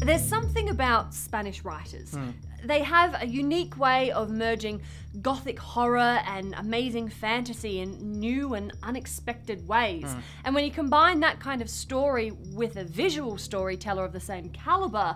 There's something about Spanish writers. They have a unique way of merging gothic horror and amazing fantasy in new and unexpected ways. And when you combine that kind of story with a visual storyteller of the same caliber,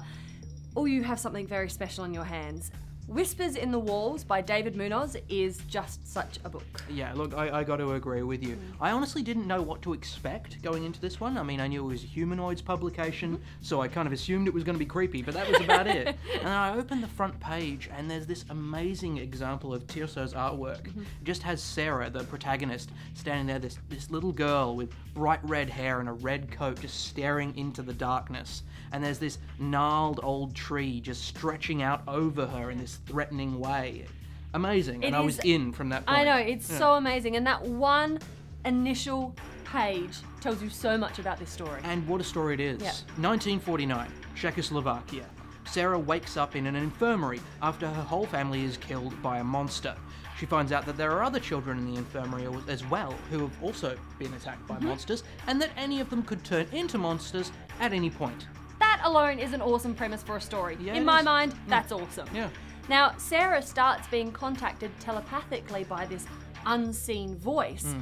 you have something very special in your hands. Whispers in the Walls by David Munoz is just such a book. Yeah, look, I got to agree with you. I honestly didn't know what to expect going into this one. I mean, I knew it was a Humanoids publication, so I kind of assumed it was going to be creepy, but that was about it. And I opened the front page, and there's this amazing example of Tirso's artwork. It just has Sarah, the protagonist, standing there, this little girl with bright red hair and a red coat, just staring into the darkness. And there's this gnarled old tree just stretching out over her in this threatening way. Amazing. And I was in from that point. I know, it's so amazing. And that one initial page tells you so much about this story. And what a story it is. 1949, Czechoslovakia. Sarah wakes up in an infirmary after her whole family is killed by a monster. She finds out that there are other children in the infirmary as well who have also been attacked by monsters, and that any of them could turn into monsters at any point. That alone is an awesome premise for a story. Yeah, in my mind, that's awesome. Yeah. Now, Sarah starts being contacted telepathically by this unseen voice,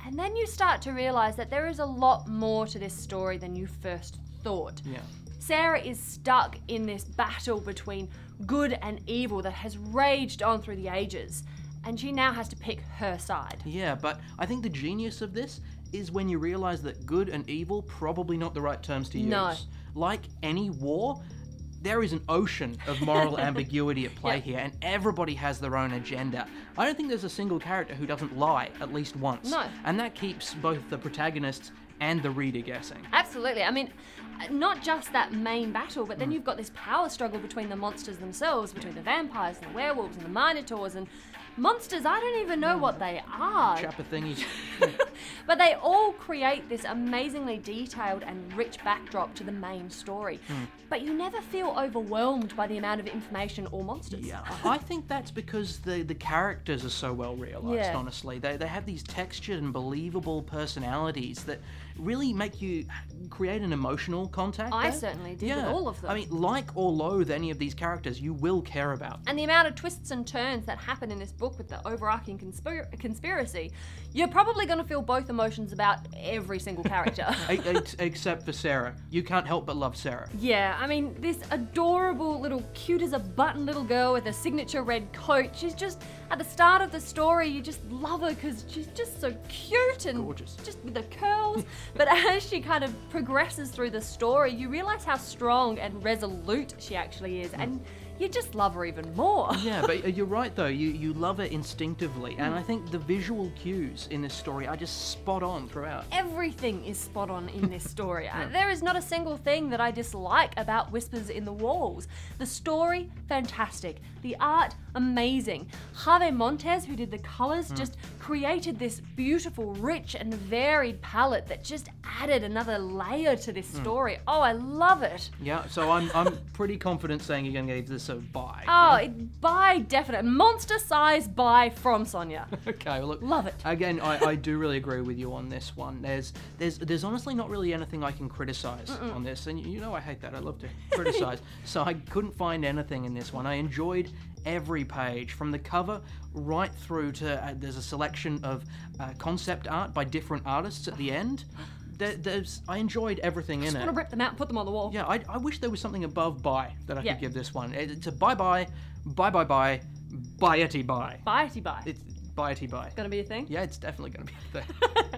and then you start to realise that there is a lot more to this story than you first thought. Yeah. Sarah is stuck in this battle between good and evil that has raged on through the ages, and she now has to pick her side. Yeah, but I think the genius of this is when you realise that good and evil probably not the right terms to use. No. Like any war, there is an ocean of moral ambiguity at play here, and everybody has their own agenda. I don't think there's a single character who doesn't lie at least once. No. And that keeps both the protagonists and the reader guessing. Absolutely. I mean, not just that main battle, but then you've got this power struggle between the monsters themselves, between the vampires and the werewolves and the minotaurs and monsters. I don't even know what they are. Chapper thingies. But they all create this amazingly detailed and rich backdrop to the main story. But you never feel overwhelmed by the amount of information or monsters. Yeah, I think that's because the characters are so well realised, honestly. They have these textured and believable personalities that really make you create an emotional contact. I certainly did with all of them. I mean, like or loathe any of these characters, you will care about. And the amount of twists and turns that happen in this book with the overarching conspiracy, you're probably going to feel both emotions about every single character. Except for Sarah. You can't help but love Sarah. Yeah, I mean, this adorable little cute as a button little girl with a signature red coat, she's just, at the start of the story, you just love her because she's just so cute and gorgeous. Just with the curls. But as she kind of progresses through the story, you realise how strong and resolute she actually is. And you just love her even more. Yeah, but you're right though, you love her instinctively, and I think the visual cues in this story are just spot on throughout. Everything is spot on in this story. There is not a single thing that I dislike about Whispers in the Walls. The story, fantastic. The art, amazing. Javier Montes, who did the colours, just created this beautiful, rich and varied palette that just added another layer to this story. Oh, I love it. Yeah, so I'm pretty confident saying you're going to give this a buy. Oh, buy definite. Monster size buy from Sonya. Okay, well look. Love it. Again, I do really agree with you on this one. There's honestly not really anything I can criticize on this, and you know I hate that. I love to criticize. So I couldn't find anything in this one. I enjoyed every page, from the cover right through to there's a selection of concept art by different artists at the end. I enjoyed everything in it. I want to rip them out and put them on the wall. Yeah, I wish there was something above buy that I Yeah. could give this one. It's a bye-bye, bye-bye-bye, bye-etty-bye. Bye-etty-bye. It's bye-etty-bye. Gonna be a thing? Yeah, it's definitely going to be a thing.